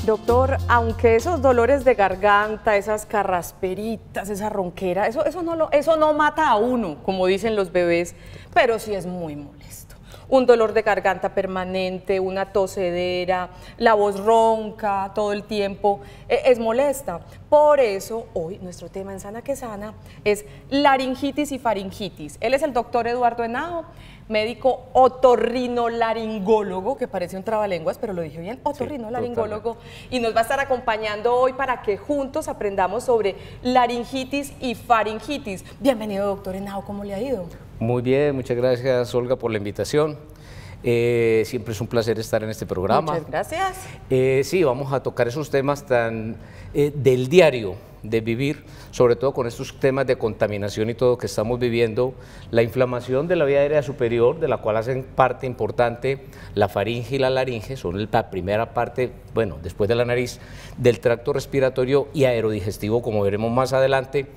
Doctor, aunque esos dolores de garganta, esas carrasperitas, esa ronquera, eso no mata a uno, como dicen los bebés, pero sí es muy molesto. Un dolor de garganta permanente, una tosedera, la voz ronca todo el tiempo, es molesta. Por eso, hoy nuestro tema en Sana que Sana es laringitis y faringitis. Él es el doctor Eduardo Henao, médico otorrinolaringólogo, que parece un trabalenguas, pero lo dije bien, otorrinolaringólogo, y nos va a estar acompañando hoy para que juntos aprendamos sobre laringitis y faringitis. Bienvenido, doctor Henao, ¿cómo le ha ido? Muy bien, muchas gracias, Olga, por la invitación. Siempre es un placer estar en este programa. Muchas gracias. Sí, vamos a tocar esos temas tan del diario de vivir, sobre todo con estos temas de contaminación y todo que estamos viviendo, la inflamación de la vía aérea superior, de la cual hacen parte importante la faringe y la laringe, son la primera parte, bueno, después de la nariz, del tracto respiratorio y aerodigestivo, como veremos más adelante.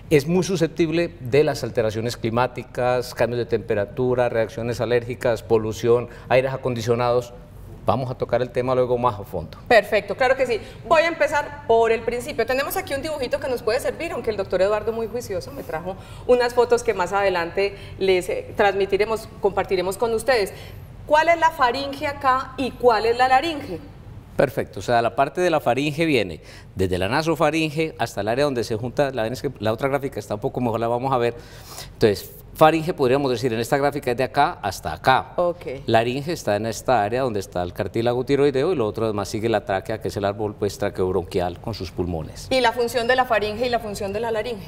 Es muy susceptible de las alteraciones climáticas, cambios de temperatura, reacciones alérgicas, polución, aires acondicionados. Vamos a tocar el tema luego más a fondo. Perfecto, claro que sí. Voy a empezar por el principio. Tenemos aquí un dibujito que nos puede servir, aunque el doctor Eduardo, muy juicioso, me trajo unas fotos que más adelante les transmitiremos, compartiremos con ustedes. ¿Cuál es la faringe acá y cuál es la laringe? Perfecto, o sea, la parte de la faringe viene desde la nasofaringe hasta el área donde se junta, la otra gráfica está un poco mejor, la vamos a ver. Entonces, faringe podríamos decir en esta gráfica es de acá hasta acá. Okay. Laringe está en esta área donde está el cartílago tiroideo y lo otro además sigue la tráquea, que es el árbol pues traqueobronquial con sus pulmones. ¿Y la función de la faringe y la función de la laringe?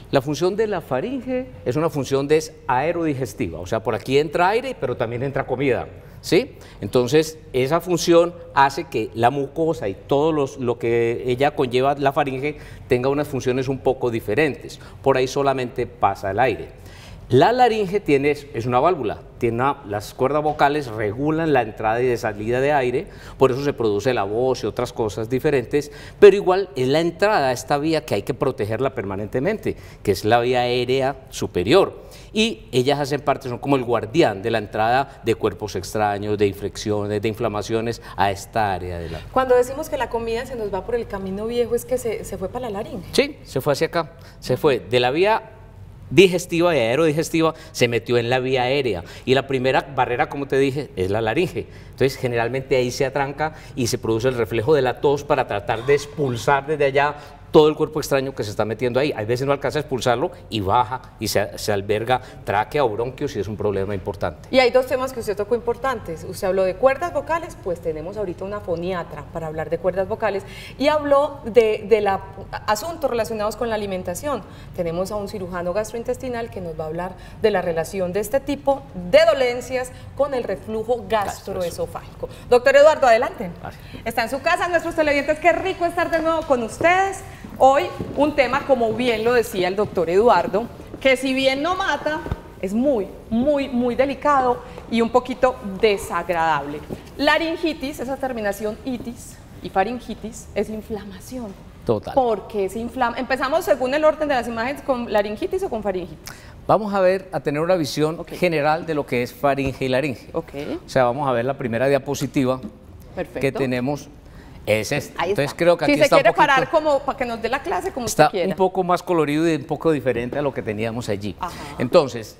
La función de la faringe es una función aerodigestiva, o sea, por aquí entra aire, pero también entra comida, ¿sí? Entonces, esa función hace que la mucosa y todo lo que ella conlleva, la faringe, tenga unas funciones un poco diferentes. Por ahí solamente pasa el aire. La laringe es una válvula, las cuerdas vocales regulan la entrada y de salida de aire, por eso se produce la voz y otras cosas diferentes, pero igual es la entrada a esta vía que hay que protegerla permanentemente, que es la vía aérea superior. Y ellas hacen parte, son como el guardián de la entrada de cuerpos extraños, de infecciones, de inflamaciones a esta área de la... Cuando decimos que la comida se nos va por el camino viejo, ¿es que se fue para la laringe? Sí, se fue hacia acá, se fue de la vía digestiva y aerodigestiva, se metió en la vía aérea y la primera barrera, como te dije, es la laringe. Entonces generalmente ahí se atranca y se produce el reflejo de la tos para tratar de expulsar desde allá todo el cuerpo extraño que se está metiendo ahí. A veces no alcanza a expulsarlo y baja y se alberga tráquea o bronquios y es un problema importante. Y hay dos temas que usted tocó importantes. Usted habló de cuerdas vocales, pues tenemos ahorita una foniatra para hablar de cuerdas vocales y habló de asuntos relacionados con la alimentación. Tenemos a un cirujano gastrointestinal que nos va a hablar de la relación de este tipo de dolencias con el reflujo gastroesofágico. Doctor Eduardo, adelante. Gracias. Está en su casa, nuestros televidentes, qué rico estar de nuevo con ustedes. Hoy un tema, como bien lo decía el doctor Eduardo, que si bien no mata, es muy delicado y un poquito desagradable. Laringitis, esa terminación itis, y faringitis es inflamación. Total. ¿Por qué se inflama? Empezamos según el orden de las imágenes, ¿con laringitis o con faringitis? Vamos a tener una visión general de lo que es faringe y laringe. Okay. O sea, vamos a ver la primera diapositiva. Perfecto. Que tenemos. Es esta. Ahí Entonces está. creo que aquí si está se quiere un poquito, parar como para que nos dé la clase como está usted quiera. un poco más colorido y un poco diferente a lo que teníamos allí. Ajá. Entonces,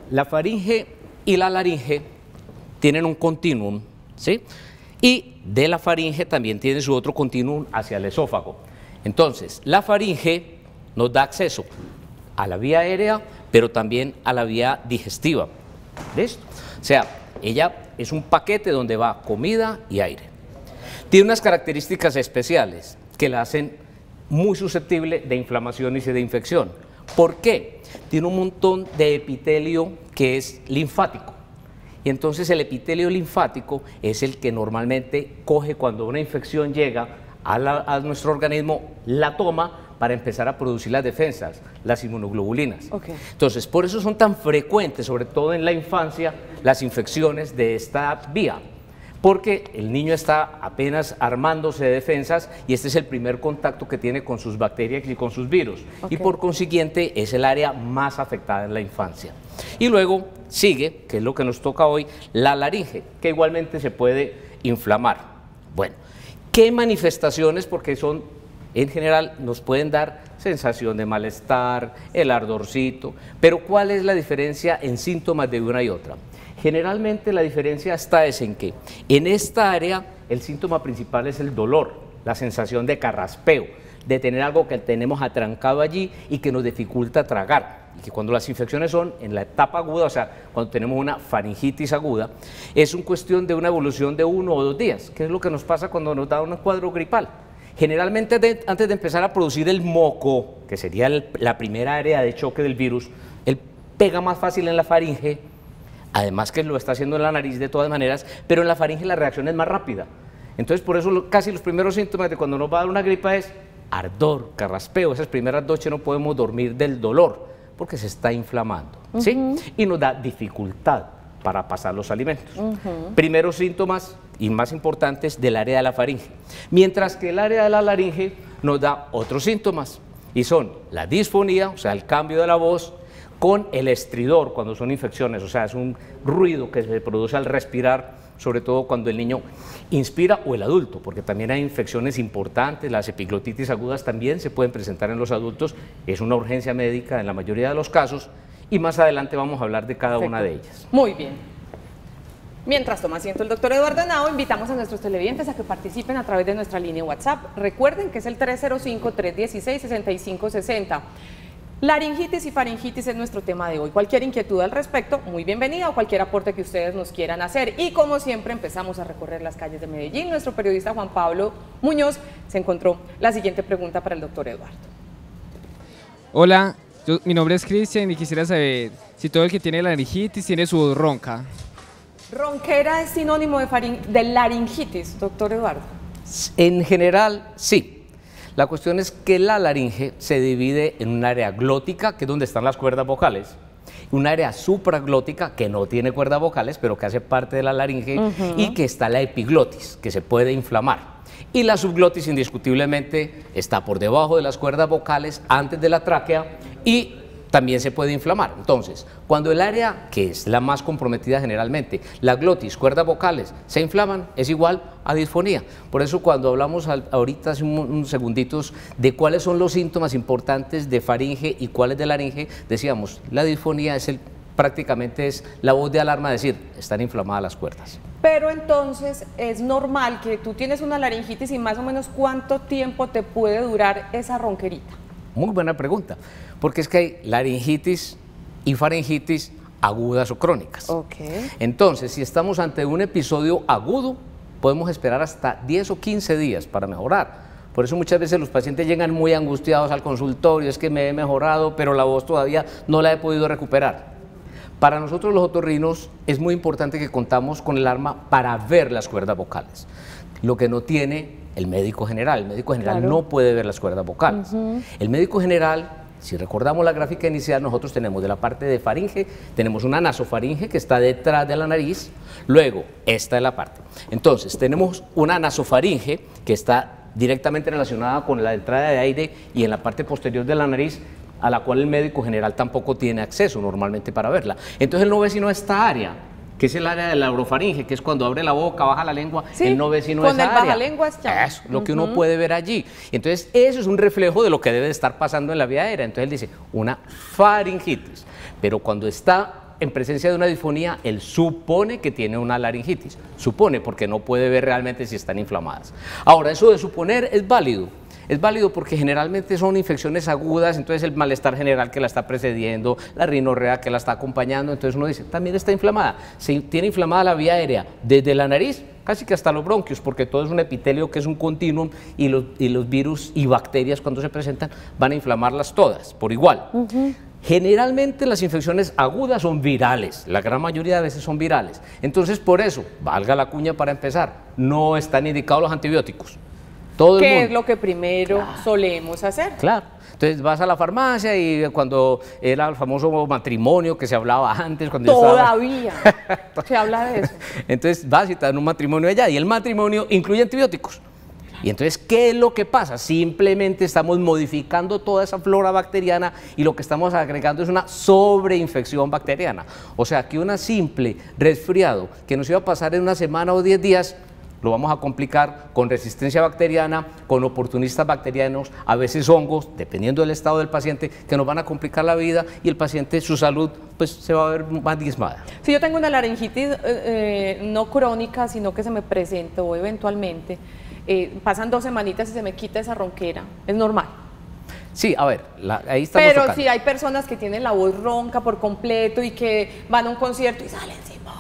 la faringe y la laringe tienen un continuum, ¿sí? Y de la faringe también tiene su otro continuum hacia el esófago. Entonces, la faringe nos da acceso a la vía aérea, pero también a la vía digestiva. ¿Listo? O sea, ella es un paquete donde va comida y aire. Tiene unas características especiales que la hacen muy susceptible de inflamaciones y de infección. ¿Por qué? Tiene un montón de epitelio que es linfático. Y entonces el epitelio linfático es el que normalmente coge cuando una infección llega a nuestro organismo, la toma para empezar a producir las defensas, las inmunoglobulinas. Okay. Entonces, por eso son tan frecuentes, sobre todo en la infancia, las infecciones de esta vía. Porque el niño está apenas armándose de defensas y este es el primer contacto que tiene con sus bacterias y con sus virus. Okay. Y por consiguiente es el área más afectada en la infancia. Y luego sigue, que es lo que nos toca hoy, la laringe, que igualmente se puede inflamar. Bueno, ¿Qué manifestaciones? Porque son, en general, nos pueden dar sensación de malestar, el ardorcito, pero ¿cuál es la diferencia en síntomas de una y otra? Generalmente la diferencia está en que en esta área el síntoma principal es el dolor, la sensación de carraspeo, de tener algo que tenemos atrancado allí y que nos dificulta tragar. Y que cuando las infecciones son en la etapa aguda, o sea, cuando tenemos una faringitis aguda, es una cuestión de una evolución de 1 o 2 días, que es lo que nos pasa cuando nos da un cuadro gripal. Generalmente antes de empezar a producir el moco, que sería la primera área de choque del virus, él pega más fácil en la faringe, además que lo está haciendo en la nariz de todas maneras, pero en la faringe la reacción es más rápida. Entonces por eso casi los primeros síntomas de cuando nos va a dar una gripa es ardor, carraspeo. Esas primeras noches no podemos dormir del dolor porque se está inflamando, ¿sí? Y nos da dificultad para pasar los alimentos. Primeros síntomas y más importantes del área de la faringe, mientras que el área de la laringe nos da otros síntomas y son la disfonía, o sea, el cambio de la voz, con el estridor cuando son infecciones, o sea, es un ruido que se produce al respirar, sobre todo cuando el niño inspira o el adulto, porque también hay infecciones importantes, las epiglotitis agudas también se pueden presentar en los adultos, es una urgencia médica en la mayoría de los casos y más adelante vamos a hablar de cada una de ellas. Muy bien. Mientras toma asiento el doctor Eduardo Henao, invitamos a nuestros televidentes a que participen a través de nuestra línea WhatsApp. Recuerden que es el 305-316-6560. Laringitis y faringitis es nuestro tema de hoy. Cualquier inquietud al respecto, muy bienvenida, o cualquier aporte que ustedes nos quieran hacer. Y como siempre empezamos a recorrer las calles de Medellín. Nuestro periodista Juan Pablo Muñoz se encontró la siguiente pregunta para el doctor Eduardo. Hola, mi nombre es Cristian y quisiera saber si todo el que tiene laringitis tiene su voz ronca. ¿Ronquera es sinónimo de laringitis, doctor Eduardo? En general, sí. La cuestión es que la laringe se divide en un área glótica, que es donde están las cuerdas vocales, un área supraglótica, que no tiene cuerdas vocales, pero que hace parte de la laringe, y que está la epiglotis, que se puede inflamar. Y la subglotis, indiscutiblemente, está por debajo de las cuerdas vocales, antes de la tráquea, y también se puede inflamar. Entonces, cuando el área, que es la más comprometida generalmente, la glotis, cuerdas vocales, se inflaman, es igual a disfonía. Por eso cuando hablamos ahorita hace unos segunditos de cuáles son los síntomas importantes de faringe y cuáles de laringe, decíamos, la disfonía es prácticamente es la voz de alarma de decir, están inflamadas las cuerdas. Pero entonces es normal que tú tienes una laringitis y más o menos ¿cuánto tiempo te puede durar esa ronquerita? Muy buena pregunta, porque es que hay laringitis y faringitis agudas o crónicas. Entonces, si estamos ante un episodio agudo, podemos esperar hasta 10 o 15 días para mejorar. Por eso muchas veces los pacientes llegan muy angustiados al consultorio, es que me he mejorado, pero la voz todavía no la he podido recuperar. Para nosotros los otorrinos es muy importante que contamos con el arma para ver las cuerdas vocales, lo que no tiene el médico general. El médico general no puede ver las cuerdas vocales. El médico general, si recordamos la gráfica inicial, nosotros tenemos de la parte de faringe, tenemos una nasofaringe que está detrás de la nariz, luego esta es la parte. Entonces tenemos una nasofaringe que está directamente relacionada con la entrada de aire y en la parte posterior de la nariz, a la cual el médico general tampoco tiene acceso normalmente para verla. Entonces él no ve sino esta área, que es el área de la orofaringe, que es cuando abre la boca, baja la lengua, sí, él no ve sino esa área. Con el bajalenguas ya. Eso, lo que uno puede ver allí. Entonces, eso es un reflejo de lo que debe de estar pasando en la vía aérea. Entonces él dice, una faringitis. Pero cuando está en presencia de una disfonía, él supone que tiene una laringitis. Supone, porque no puede ver realmente si están inflamadas. Ahora, eso de suponer es válido. Es válido porque generalmente son infecciones agudas, entonces el malestar general que la está precediendo, la rinorrea que la está acompañando, entonces uno dice, también está inflamada. Si tiene inflamada la vía aérea desde la nariz, casi que hasta los bronquios, porque todo es un epitelio que es un continuum y los virus y bacterias cuando se presentan van a inflamarlas todas por igual. Generalmente las infecciones agudas son virales, la gran mayoría de veces son virales. Entonces por eso, valga la cuña para empezar, no están indicados los antibióticos. ¿Qué es lo que primero solemos hacer? Claro. Entonces vas a la farmacia y cuando era el famoso matrimonio que se hablaba antes, cuando todavía se habla de eso. Entonces vas y te dan un matrimonio allá y el matrimonio incluye antibióticos. Y entonces, ¿qué es lo que pasa? Simplemente estamos modificando toda esa flora bacteriana y lo que estamos agregando es una sobreinfección bacteriana. O sea, que una simple resfriado que nos iba a pasar en una semana o 10 días, lo vamos a complicar con resistencia bacteriana, con oportunistas bacterianos, a veces hongos, dependiendo del estado del paciente, que nos van a complicar la vida y el paciente, su salud, pues se va a ver más diezmada. Si yo tengo una laringitis no crónica, sino que se me presentó eventualmente, pasan 2 semanitas y se me quita esa ronquera, ¿es normal? Sí, a ver, ahí estamos Pero tocando. si hay personas que tienen la voz ronca por completo y que van a un concierto y salen sin voz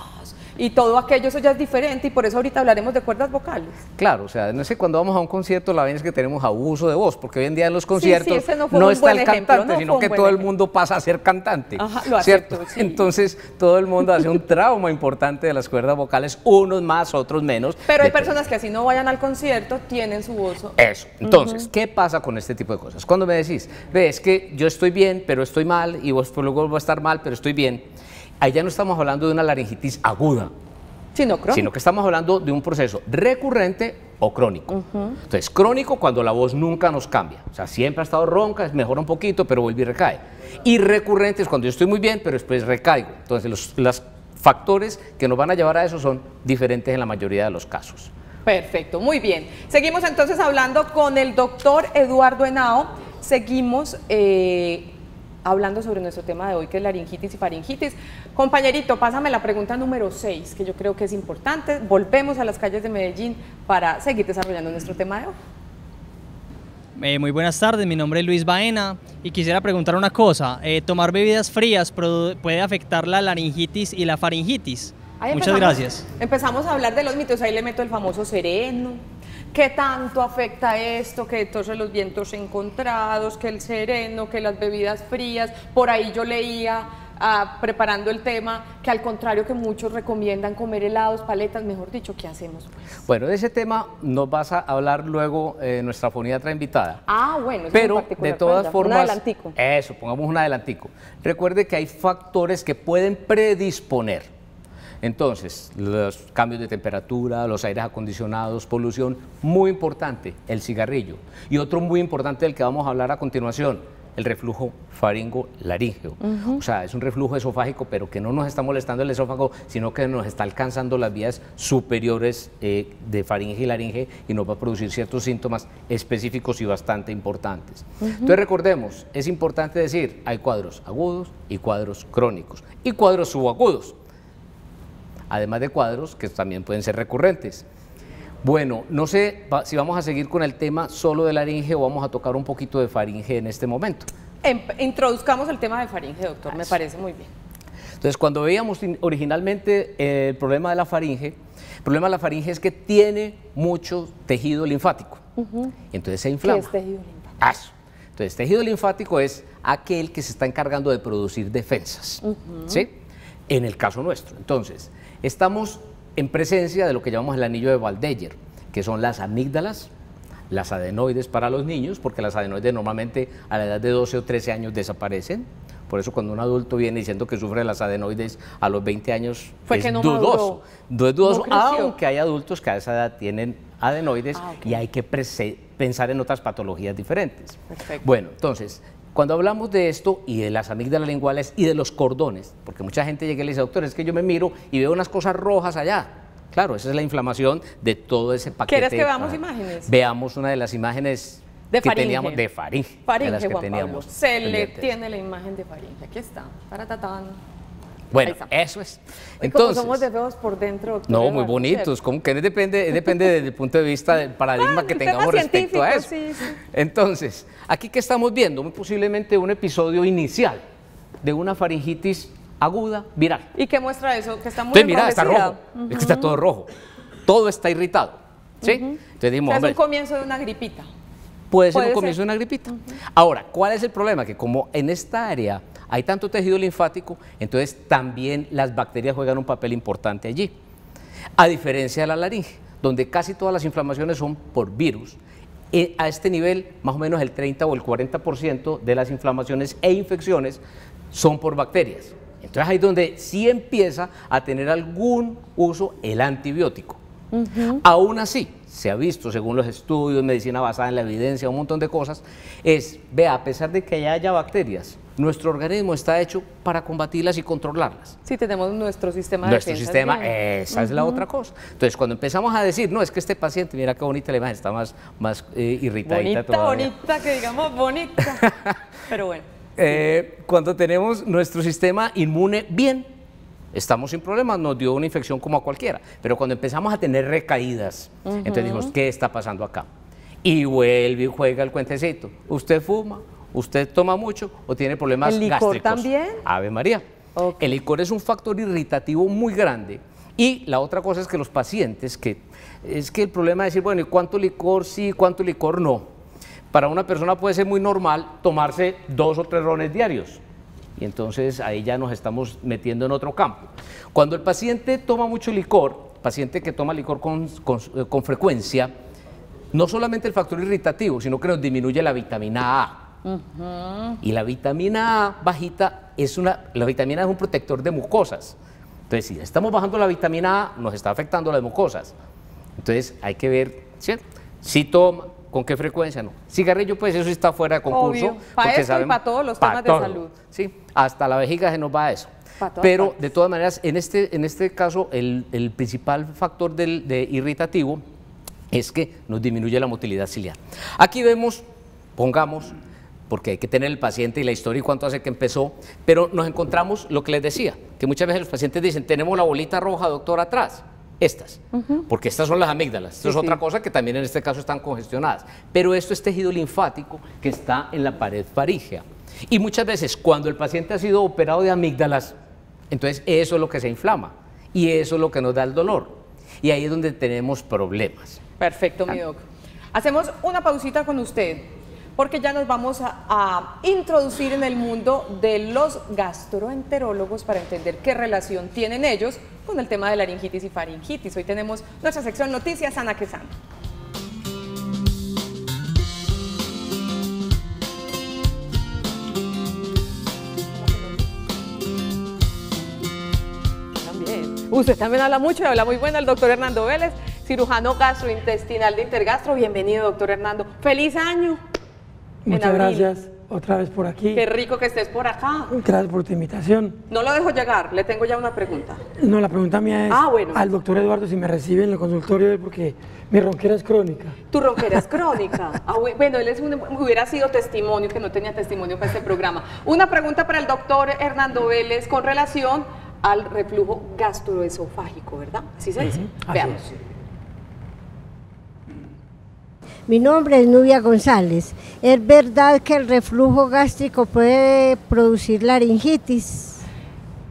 y todo aquello, eso ya es diferente, y por eso ahorita hablaremos de cuerdas vocales. Claro, o sea, no sé, cuando vamos a un concierto la vaina es que tenemos abuso de voz, porque hoy en día en los conciertos ese no fue no un está buen el ejemplo, cantante, no sino fue un que buen todo el ejemplo. mundo pasa a ser cantante. Ajá, lo ¿cierto? acepto, sí. Entonces todo el mundo hace un trauma importante de las cuerdas vocales, unos más, otros menos. Pero hay depende. personas que así no vayan al concierto, tienen su voz. Eso. Entonces, ¿qué pasa con este tipo de cosas? Cuando me decís, ve, es que yo estoy bien, pero estoy mal, y vos luego voy a estar mal, pero estoy bien, ahí ya no estamos hablando de una laringitis aguda, Sino crónica. sino que estamos hablando de un proceso recurrente o crónico. Entonces, crónico cuando la voz nunca nos cambia, o sea, siempre ha estado ronca, mejora un poquito, pero vuelve y recae. Y recurrente es cuando yo estoy muy bien, pero después recaigo. Entonces, los factores que nos van a llevar a eso son diferentes en la mayoría de los casos. Perfecto, muy bien. Seguimos entonces hablando con el doctor Eduardo Henao. Seguimos hablando sobre nuestro tema de hoy, que es laringitis y faringitis. Compañerito, pásame la pregunta número 6, que yo creo que es importante. Volvemos a las calles de Medellín para seguir desarrollando nuestro tema de hoy. Muy buenas tardes, mi nombre es Luis Baena y quisiera preguntar una cosa. ¿Tomar bebidas frías puede afectar la laringitis y la faringitis? Ahí Muchas gracias. Empezamos a hablar de los mitos, ahí le meto el famoso sereno. ¿Qué tanto afecta esto? Que entonces los vientos encontrados, que el sereno, que las bebidas frías. Por ahí yo leía, preparando el tema, que al contrario que muchos recomiendan comer helados, paletas, mejor dicho, ¿qué hacemos pues? Bueno, de ese tema nos vas a hablar luego nuestra foniatra invitada. Ah, bueno, eso Pero en particular, de todas un formas, adelantico. eso, pongamos un adelantico. Recuerde que hay factores que pueden predisponer. Entonces, los cambios de temperatura, los aires acondicionados, polución, muy importante, el cigarrillo. Y otro muy importante del que vamos a hablar a continuación, el reflujo faringo-laríngeo. O sea, es un reflujo esofágico, pero que no nos está molestando el esófago, sino que nos está alcanzando las vías superiores de faringe y laringe y nos va a producir ciertos síntomas específicos y bastante importantes. Entonces, recordemos, es importante decir, hay cuadros agudos y cuadros crónicos y cuadros subagudos. Además de cuadros que también pueden ser recurrentes. Bueno, no sé si vamos a seguir con el tema solo de laringe o vamos a tocar un poquito de faringe en este momento. Introduzcamos el tema de faringe, doctor, me parece muy bien. Entonces, cuando veíamos originalmente el problema de la faringe, el problema de la faringe es que tiene mucho tejido linfático. Entonces se inflama. ¿Qué es tejido linfático? Eso. Entonces, tejido linfático es aquel que se está encargando de producir defensas, ¿sí? En el caso nuestro. Entonces, estamos en presencia de lo que llamamos el anillo de Waldeyer, que son las amígdalas, las adenoides para los niños, porque las adenoides normalmente a la edad de 12 o 13 años desaparecen. Por eso cuando un adulto viene diciendo que sufre de las adenoides a los 20 años es dudoso. No es dudoso, aunque hay adultos que a esa edad tienen adenoides y hay que pensar en otras patologías diferentes. Perfecto. Bueno, entonces, cuando hablamos de esto y de las amígdalas linguales y de los cordones, porque mucha gente llega y le dice, doctor, es que yo me miro y veo unas cosas rojas allá. Claro, esa es la inflamación de todo ese paquete. ¿Quieres que veamos imágenes? Veamos una de las imágenes de que faringe. Teníamos de faringe. Faringe, de las que Juan teníamos Pablo. Se le pendientes. tiene la imagen de faringe. Aquí está. Taratatán. Bueno, Ahí está. eso es. Y como Entonces, somos de feos por dentro, doctor no, muy Eduardo, bonitos, ¿cierto? como que depende desde el punto de vista del paradigma que el tema tengamos respecto a eso. científico, sí. Entonces, aquí que estamos viendo, muy posiblemente un episodio inicial de una faringitis aguda viral. ¿Y qué muestra eso? Que está muy Entonces, mira, está enrojecida. rojo, es que está todo rojo, todo está irritado, ¿sí? Entonces O dijimos, sea, es hombre, un comienzo de una gripita. puede ser puede un comienzo ser. de una gripita. Ahora, ¿cuál es el problema? Que como en esta área hay tanto tejido linfático, entonces también las bacterias juegan un papel importante allí. A diferencia de la laringe, donde casi todas las inflamaciones son por virus, a este nivel más o menos el 30 o el 40% de las inflamaciones e infecciones son por bacterias. Entonces ahí es donde sí empieza a tener algún uso el antibiótico. Aún así, se ha visto, según los estudios, medicina basada en la evidencia, un montón de cosas, vea, a pesar de que haya bacterias, nuestro organismo está hecho para combatirlas y controlarlas. Sí, tenemos nuestro sistema de Nuestro defensas sistema, bien. esa es la otra cosa. Entonces, cuando empezamos a decir, no, es que este paciente, mira qué bonita la imagen, está más irritadita Bonita, todavía. bonita, que digamos bonita. Pero bueno. Cuando tenemos nuestro sistema inmune bien, estamos sin problemas, nos dio una infección como a cualquiera. Pero cuando empezamos a tener recaídas, entonces dijimos, ¿qué está pasando acá? Y vuelve y juega el cuentecito. ¿Usted fuma? ¿Usted toma mucho o tiene problemas ¿El licor gástricos? también? Ave María. Ok. El licor es un factor irritativo muy grande. Y la otra cosa es que los pacientes, es que el problema es decir, bueno, ¿y cuánto licor sí, cuánto licor no? Para una persona puede ser muy normal tomarse 2 o 3 rones diarios. Y entonces ahí ya nos estamos metiendo en otro campo. Cuando el paciente toma mucho licor, paciente que toma licor con frecuencia, no solamente el factor irritativo, sino que nos disminuye la vitamina A. Y la vitamina A bajita la vitamina A es un protector de mucosas. Entonces, si estamos bajando la vitamina A, nos está afectando las mucosas. Entonces, hay que ver, ¿cierto? Si toma, con qué frecuencia, no. Cigarrillo, pues eso está fuera de concurso. Obvio, para eso y para todos los temas de salud. Sí, hasta la vejiga se nos va a eso. Pero, partes. De todas maneras, en este caso, el principal factor de irritativo es que nos disminuye la motilidad ciliar. Aquí vemos, pongamos, porque hay que tener el paciente y la historia y cuánto hace que empezó, pero nos encontramos lo que les decía, que muchas veces los pacientes dicen, tenemos la bolita roja, doctor, atrás, estas, porque estas son las amígdalas, esto es otra cosa que también en este caso están congestionadas, pero esto es tejido linfático que está en la pared faríngea, y muchas veces cuando el paciente ha sido operado de amígdalas, entonces eso es lo que se inflama, y eso es lo que nos da el dolor, y ahí es donde tenemos problemas. Perfecto, mi doc. Hacemos una pausita con usted, porque ya nos vamos a introducir en el mundo de los gastroenterólogos para entender qué relación tienen ellos con el tema de laringitis y faringitis. Hoy tenemos nuestra sección Noticias Sana que Sana. Usted también habla mucho y habla muy bueno, el doctor Hernando Vélez, cirujano gastrointestinal de Intergastro. Bienvenido, doctor Hernando. ¡Feliz año! Muchas gracias, otra vez por aquí. Qué rico que estés por acá. Gracias por tu invitación. No lo dejo llegar, le tengo ya una pregunta. No, la pregunta mía es bueno. al doctor Eduardo si me recibe en el consultorio porque mi ronquera es crónica. Tu ronquera es crónica. Bueno, él hubiera sido testimonio, que no tenía testimonio para este programa. Una pregunta para el doctor Hernando Vélez con relación al reflujo gastroesofágico, ¿verdad? ¿Así se dice? Veamos. Mi nombre es Nubia González. ¿Es verdad que el reflujo gástrico puede producir laringitis?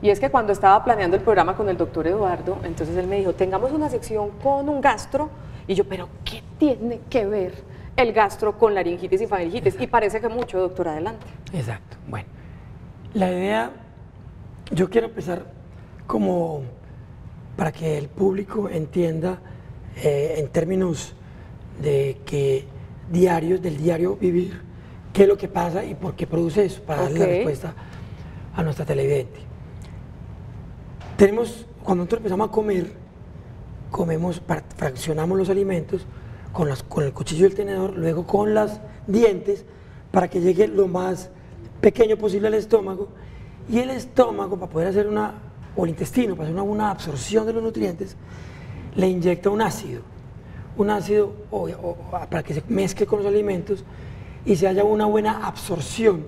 Y es que cuando estaba planeando el programa con el doctor Eduardo, entonces él me dijo, tengamos una sección con un gastro, y yo, ¿pero qué tiene que ver el gastro con laringitis y faringitis? Y parece que mucho, doctor, adelante. Exacto. Bueno, la idea, yo quiero empezar como para que el público entienda en términos de que del diario vivir, qué es lo que pasa y por qué produce eso, para darle la respuesta a nuestra televidente. Cuando nosotros empezamos a comer, fraccionamos los alimentos con el cuchillo y el tenedor, luego con los dientes, para que llegue lo más pequeño posible al estómago, y el estómago, para poder hacer o el intestino, para hacer una absorción de los nutrientes, le inyecta un ácido para que se mezcle con los alimentos y se haya una buena absorción.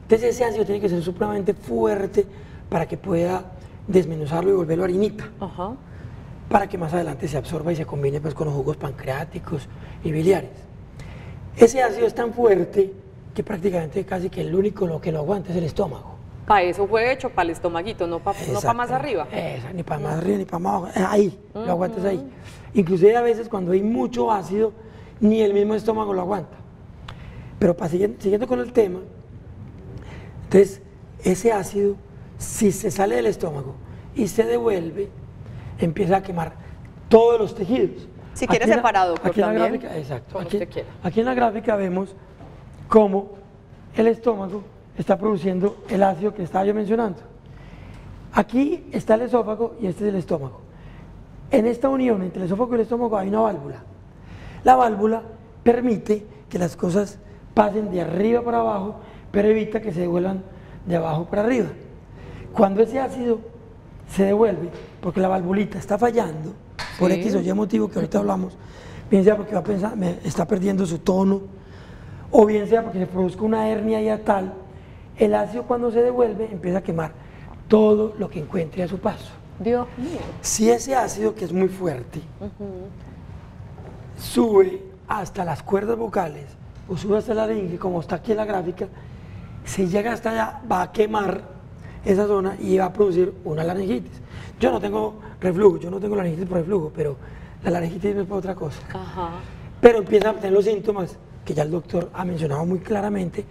Entonces ese ácido tiene que ser supremamente fuerte para que pueda desmenuzarlo y volverlo harinita, para que más adelante se absorba y se combine pues, con los jugos pancreáticos y biliares. Ese ácido es tan fuerte que prácticamente casi que el único lo que lo aguanta es el estómago. Para eso fue hecho, para el estomaguito, no para más arriba. Ni para más arriba, ni para más abajo. Ahí, lo aguantas ahí. Inclusive a veces cuando hay mucho ácido, ni el mismo estómago lo aguanta. Pero siguiendo con el tema, entonces ese ácido, si se sale del estómago y se devuelve, empieza a quemar todos los tejidos. Si quieres separado, aquí en la gráfica, exacto. Aquí en la gráfica vemos cómo el estómago está produciendo el ácido que estaba yo mencionando. Aquí está el esófago y este es el estómago. En esta unión entre el esófago y el estómago hay una válvula. La válvula permite que las cosas pasen de arriba para abajo, pero evita que se devuelvan de abajo para arriba. Cuando ese ácido se devuelve, porque la valvulita está fallando, por X o Y motivo que ahorita hablamos, bien sea porque va a pensar, está perdiendo su tono, o bien sea porque se produzca una hernia hiatal, el ácido cuando se devuelve empieza a quemar todo lo que encuentre a su paso. Dios mío. Si ese ácido, que es muy fuerte, sube hasta las cuerdas vocales o sube hasta la laringe, como está aquí en la gráfica, si llega hasta allá va a quemar esa zona y va a producir una laringitis. Yo no tengo reflujo, yo no tengo laringitis por reflujo, pero la laringitis es para otra cosa. Ajá. Pero empieza a tener los síntomas que ya el doctor ha mencionado muy claramente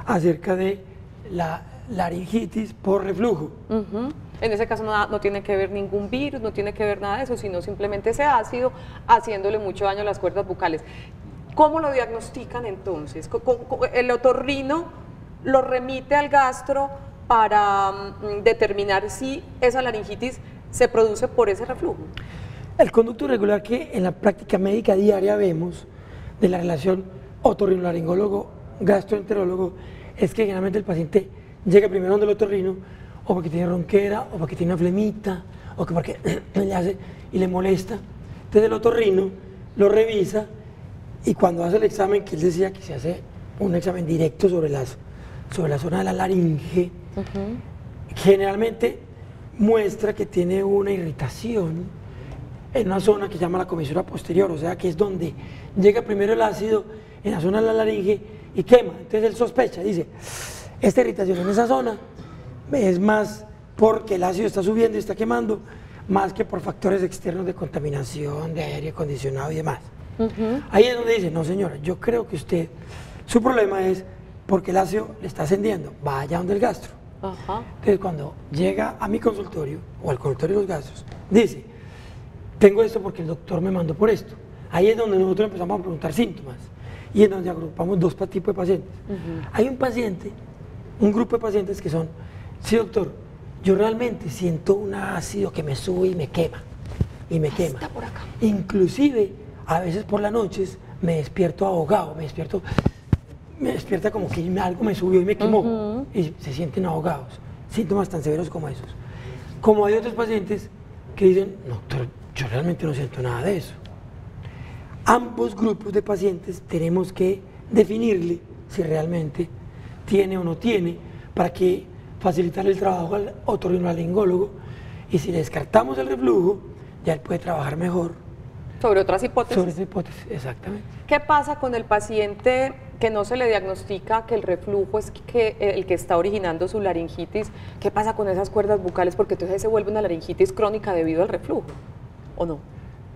acerca de la laringitis por reflujo. En ese caso no tiene que ver ningún virus, no tiene que ver nada de eso, sino simplemente ese ácido haciéndole mucho daño a las cuerdas bucales. ¿Cómo lo diagnostican entonces? ¿El otorrino lo remite al gastro para determinar si esa laringitis se produce por ese reflujo? El conducto regular que en la práctica médica diaria vemos de la relación otorrinolaringólogo-gastroenterólogo es que generalmente el paciente llega primero donde el otorrino o porque tiene ronquera o porque tiene una flemita o que porque le hace y le molesta. Entonces el otorrino lo revisa y cuando hace el examen, que él decía que se hace un examen directo sobre la zona de la laringe, generalmente muestra que tiene una irritación en una zona que se llama la comisura posterior, o sea que es donde llega primero el ácido en la zona de la laringe y quema. Entonces él sospecha, dice, esta irritación en esa zona es más porque el ácido está subiendo y está quemando, más que por factores externos de contaminación, de aire acondicionado y demás. Ahí es donde dice, no señora, yo creo que usted, su problema es porque el ácido le está ascendiendo, vaya donde el gastro. Entonces cuando llega a mi consultorio o al consultorio de los gastros, dice, tengo esto porque el doctor me mandó por esto. Ahí es donde nosotros empezamos a preguntar síntomas y es donde agrupamos dos tipos de pacientes. Hay un paciente, un grupo de pacientes que son, sí doctor, yo realmente siento un ácido que me sube y me quema, Está por acá. Inclusive, a veces por las noches me despierto ahogado, me despierta como que algo me subió y me quemó y se sienten ahogados, síntomas tan severos como esos. Como hay otros pacientes que dicen, no, doctor, yo realmente no siento nada de eso. Ambos grupos de pacientes tenemos que definirle si realmente tiene o no tiene para que facilitar el trabajo al otorrinolaringólogo y si le descartamos el reflujo, ya él puede trabajar mejor. Sobre otras hipótesis. Sobre esa hipótesis, exactamente. ¿Qué pasa con el paciente que no se le diagnostica que el reflujo es el que está originando su laringitis? ¿Qué pasa con esas cuerdas bucales? Porque entonces se vuelve una laringitis crónica debido al reflujo, ¿o no?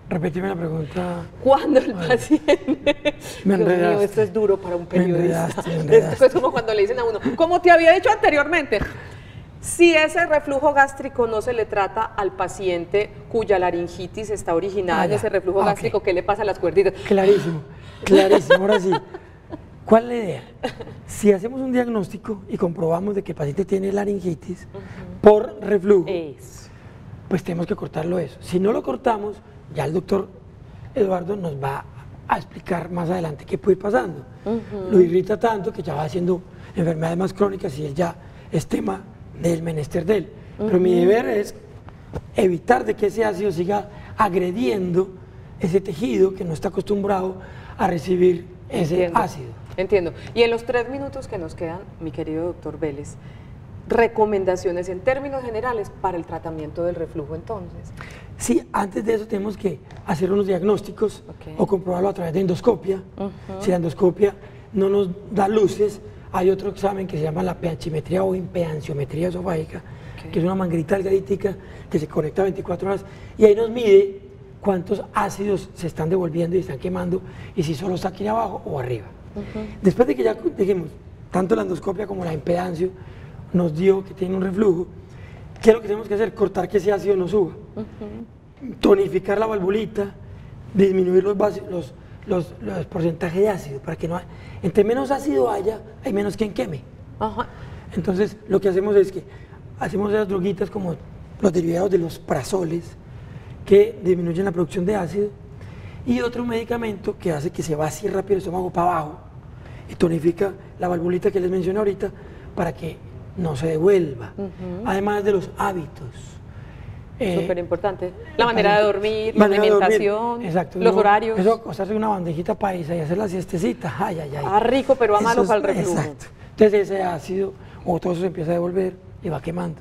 Repíteme la pregunta. Cuando el paciente... Me Dios enredaste. mío, esto es duro para un periodista. Me enredaste. Esto es como cuando le dicen a uno, como te había dicho anteriormente, si ese reflujo gástrico no se le trata al paciente cuya laringitis está originada en ese reflujo gástrico, ¿qué le pasa a las cuerditas? Clarísimo, clarísimo. Ahora sí, ¿cuál es la idea? Si hacemos un diagnóstico y comprobamos de que el paciente tiene laringitis por reflujo, pues tenemos que cortarlo eso. Si no lo cortamos, ya el doctor Eduardo nos va a explicar más adelante qué puede ir pasando. Lo irrita tanto que ya va haciendo enfermedades más crónicas y él ya es tema del menester de él. Pero mi deber es evitar de que ese ácido siga agrediendo ese tejido que no está acostumbrado a recibir ese ácido. Entiendo. Y en los 3 minutos que nos quedan, mi querido doctor Vélez, recomendaciones en términos generales para el tratamiento del reflujo entonces. Sí, antes de eso tenemos que hacer unos diagnósticos o comprobarlo a través de endoscopia. Si la endoscopia no nos da luces, hay otro examen que se llama la pH-metría o impedanciometría esofágica, que es una manguerita delgadítica que se conecta 24 horas y ahí nos mide cuántos ácidos se están devolviendo y están quemando y si solo está aquí abajo o arriba. Después de que ya dijimos, tanto la endoscopia como la impedancio nos dio que tiene un reflujo, ¿qué es lo que tenemos que hacer? Cortar que ese ácido no suba. Tonificar la valvulita, disminuir los porcentajes de ácido, para que no entre menos ácido haya, hay menos quien queme. Entonces, lo que hacemos es que hacemos esas droguitas como los derivados de los prazoles, que disminuyen la producción de ácido, y otro medicamento que hace que se vacíe rápido el estómago para abajo y tonifica la valvulita que les mencioné ahorita, para que no se devuelva. Además de los hábitos. Súper importante. La manera de dormir, la manera de dormir, alimentación, exacto, los horarios. Eso, acostarse en una bandejita paisa y hacer la siestecita, ay, ay, ay. Ah, rico, pero a malo Eso para el reflujo. Exacto. Entonces ese ácido, o todo eso se empieza a devolver y va quemando.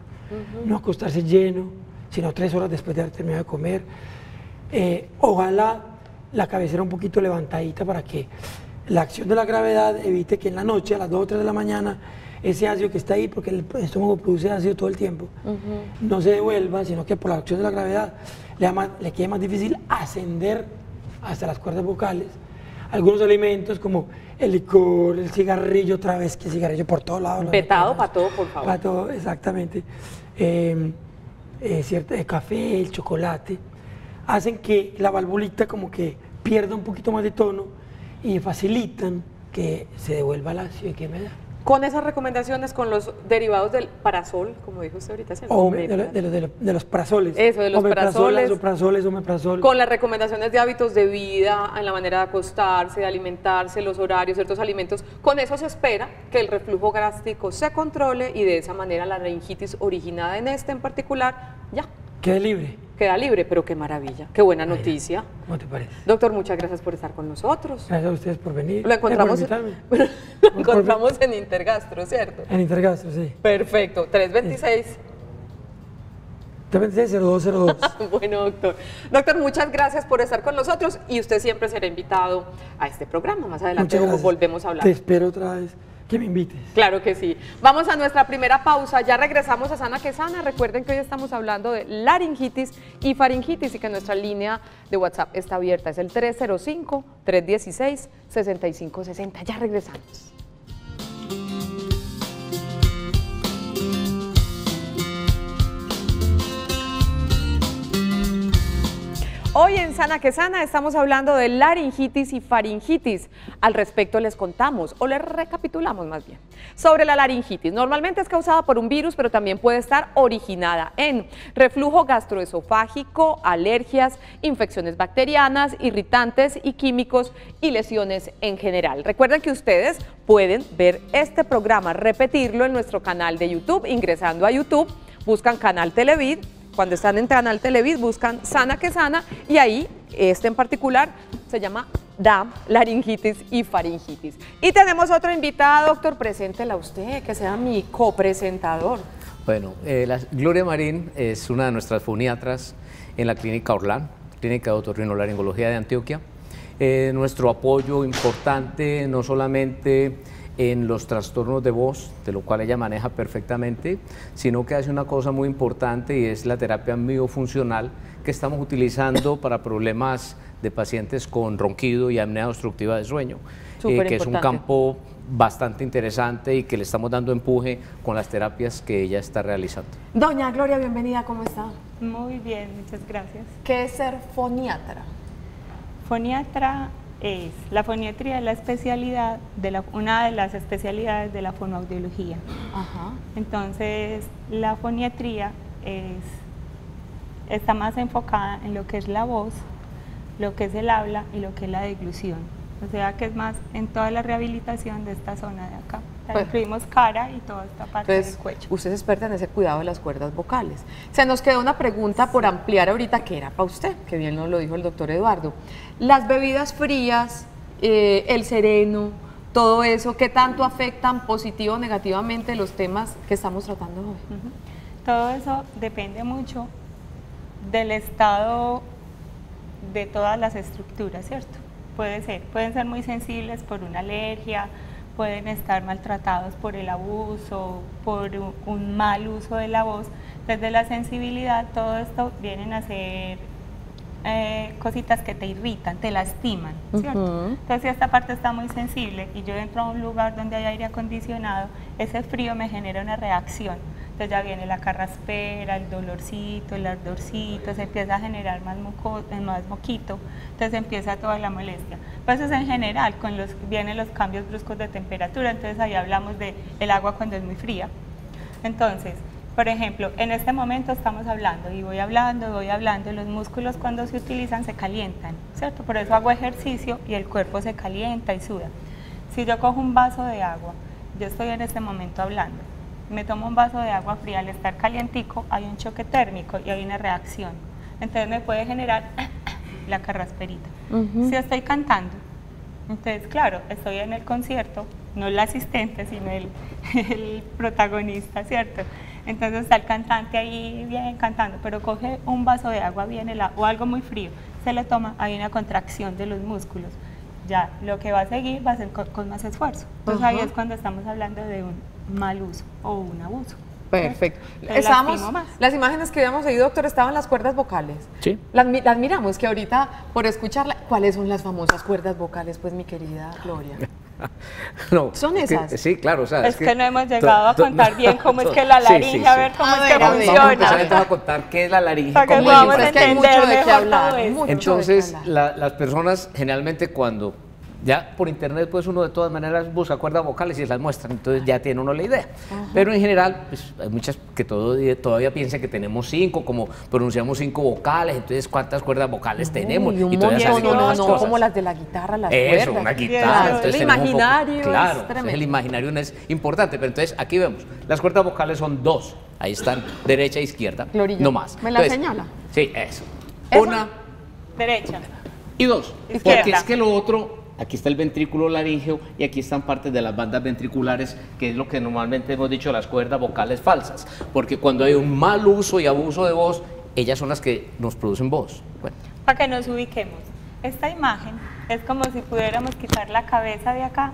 No acostarse lleno, sino 3 horas después de haber terminado de comer. Ojalá la cabecera un poquito levantadita para que la acción de la gravedad evite que en la noche, a las 2 o 3 de la mañana, ese ácido que está ahí, porque el estómago produce ácido todo el tiempo, no se devuelva, sino que por la acción de la gravedad le quede más difícil ascender hasta las cuerdas vocales. Algunos alimentos como el licor, el cigarrillo, otra vez que cigarrillo por todos lados. Vetado para todo, por favor. Para todo, exactamente. El café, el chocolate, hacen que la valvulita como que pierda un poquito más de tono y facilitan que se devuelva el ácido y que me da. Con esas recomendaciones, con los derivados del parasol, como dijo usted ahorita. De los parasoles. Eso, de los parasoles. Omeprazol. Con las recomendaciones de hábitos de vida, en la manera de acostarse, de alimentarse, los horarios, ciertos alimentos. Con eso se espera que el reflujo gástrico se controle y de esa manera la laringitis originada en este en particular, ya. Quede libre. Queda libre, pero qué maravilla, qué buena noticia. ¿Cómo te parece? Doctor, muchas gracias por estar con nosotros. Gracias a ustedes por venir. Lo encontramos, lo encontramos en Intergastro, ¿cierto? En Intergastro, sí. Perfecto, 326. 326-0202. Bueno, doctor. Doctor, muchas gracias por estar con nosotros y usted siempre será invitado a este programa. Más adelante volvemos a hablar. Te espero otra vez. Que me invites. Claro que sí. Vamos a nuestra primera pausa, ya regresamos a Sana que Sana. Recuerden que hoy estamos hablando de laringitis y faringitis y que nuestra línea de WhatsApp está abierta, es el 305-316-6560. Ya regresamos. Hoy en Sana que Sana estamos hablando de laringitis y faringitis. Al respecto les contamos, o les recapitulamos más bien, sobre la laringitis. Normalmente es causada por un virus, pero también puede estar originada en reflujo gastroesofágico, alergias, infecciones bacterianas, irritantes y químicos y lesiones en general. Recuerden que ustedes pueden ver este programa, repetirlo en nuestro canal de YouTube, ingresando a YouTube, buscan Canal Televid. Cuando están en Canal Televid buscan Sana que Sana y ahí, este en particular, se llama DAM, laringitis y faringitis. Y tenemos otro invitado, doctor, preséntela usted, que sea mi copresentador. Bueno, Gloria Marín es una de nuestras foniatras en la Clínica Orlán, Clínica de Otorrinolaringología de Antioquia. Nuestro apoyo importante, no solamente en los trastornos de voz, de lo cual ella maneja perfectamente, sino que hace una cosa muy importante y es la terapia miofuncional que estamos utilizando para problemas de pacientes con ronquido y apnea obstructiva de sueño, que es un campo bastante interesante y que le estamos dando empuje con las terapias que ella está realizando. Doña Gloria, bienvenida, ¿cómo está? Muy bien, muchas gracias. ¿Qué es ser foniatra? Foniatra es, la foniatría es la especialidad, una de las especialidades de la fonoaudiología. Ajá. Entonces, la foniatría está más enfocada en lo que es la voz, lo que es el habla y lo que es la deglución. O sea que es más en toda la rehabilitación de esta zona de acá. Incluimos cara y toda esta parte del cuello. Usted es experta en ese cuidado de las cuerdas vocales. Se nos quedó una pregunta por ampliar ahorita, que era para usted, que bien nos lo dijo el doctor Eduardo. Las bebidas frías, el sereno, todo eso, ¿qué tanto afectan positivo o negativamente los temas que estamos tratando hoy? Todo eso depende mucho del estado de todas las estructuras, ¿cierto? Pueden ser muy sensibles por una alergia, pueden estar maltratados por el abuso, por un mal uso de la voz. Desde la sensibilidad, todo esto vienen a ser cositas que te irritan, te lastiman, ¿cierto? Entonces, si esta parte está muy sensible y yo entro a un lugar donde hay aire acondicionado, ese frío me genera una reacción. Entonces ya viene la carraspera, el dolorcito, el ardorcito, se empieza a generar más moquito, entonces empieza toda la molestia. Pues eso es en general, vienen los cambios bruscos de temperatura, entonces ahí hablamos del agua cuando es muy fría. Entonces, por ejemplo, en este momento estamos hablando y voy hablando, los músculos cuando se utilizan se calientan, ¿cierto? Por eso hago ejercicio y el cuerpo se calienta y suda. Si yo cojo un vaso de agua, yo estoy en este momento hablando, me tomo un vaso de agua fría, al estar calientico hay un choque térmico y hay una reacción. Entonces me puede generar la carrasperita. Si estoy cantando, entonces claro, estoy en el concierto, no el asistente, sino el protagonista, ¿cierto? Entonces está el cantante ahí bien cantando, pero coge un vaso de agua bien helado o algo muy frío, se le toma, hay una contracción de los músculos. Ya, lo que va a seguir va a ser con más esfuerzo. Entonces ahí es cuando estamos hablando de un mal uso o un abuso. Perfecto. Entonces, Las imágenes que habíamos oído, doctor, estaban las cuerdas vocales. Sí. Las miramos, que ahorita, por escucharla, ¿cuáles son las famosas cuerdas vocales, pues, mi querida Gloria? No, ¿Son esas? Sí, claro. O sea, Es que no hemos llegado a contar bien cómo es que la Sí, laringe, sí, a sí. ver cómo A es ver, que a ver. Vamos a empezar funciona. entonces a contar qué es la laringe. Para que cómo podamos es. Es que hay mucho entender de qué mejor hablar, todo esto. mucho de Entonces, qué hablar. las personas generalmente cuando ya por internet, pues uno de todas maneras busca cuerdas vocales y las muestran, entonces ya tiene uno la idea. Pero en general, pues hay muchas que todavía piensan que tenemos 5, como pronunciamos 5 vocales, entonces ¿cuántas cuerdas vocales tenemos? Y un todavía montón, salen con esas cosas. como las de la guitarra, las Eso, cuerdas. una guitarra. Claro, entonces el tenemos un poco- imaginario es claro, entonces tremendo. el imaginario no es importante, pero entonces aquí vemos, las cuerdas vocales son 2, ahí están, derecha e izquierda, Glorilla, no más. ¿me la Entonces, señala? Sí, eso. ¿Esa? Una Derecha. y 2, Izquierda. porque es que lo otro, aquí está el ventrículo laríngeo y aquí están partes de las bandas ventriculares, que es lo que normalmente hemos dicho las cuerdas vocales falsas, porque cuando hay un mal uso y abuso de voz, ellas son las que nos producen voz. Bueno, Para que nos ubiquemos. Esta imagen es como si pudiéramos quitar la cabeza de acá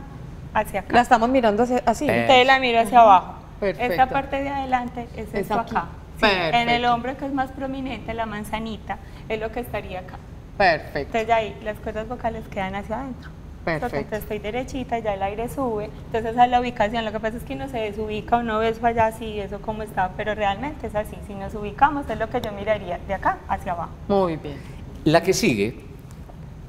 hacia acá. La estamos mirando así. Entonces la miro hacia abajo. Perfecto. Esta parte de adelante es esto aquí. acá. Sí, en el Perfecto. hombro, que es más prominente, la manzanita, es lo que estaría acá. Perfecto. Entonces ahí las cuerdas vocales quedan hacia adentro. Perfecto. Entonces estoy derechita, ya el aire sube, entonces esa es la ubicación. Lo que pasa es que uno se desubica, uno ve eso allá así, eso cómo está, pero realmente es así. Si nos ubicamos es lo que yo miraría de acá hacia abajo. Muy bien. la que sigue,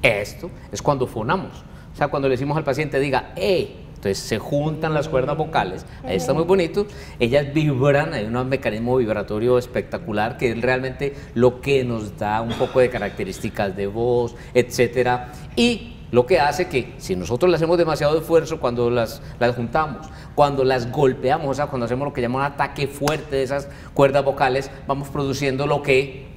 esto, es cuando fonamos. O sea, cuando le decimos al paciente, diga, entonces se juntan las cuerdas vocales, ahí está muy bonito, ellas vibran, hay un mecanismo vibratorio espectacular que es realmente lo que nos da un poco de características de voz, etcétera, y lo que hace que si nosotros le hacemos demasiado esfuerzo cuando las juntamos, cuando las golpeamos, o sea, cuando hacemos lo que llamamos un ataque fuerte de esas cuerdas vocales, vamos produciendo lo que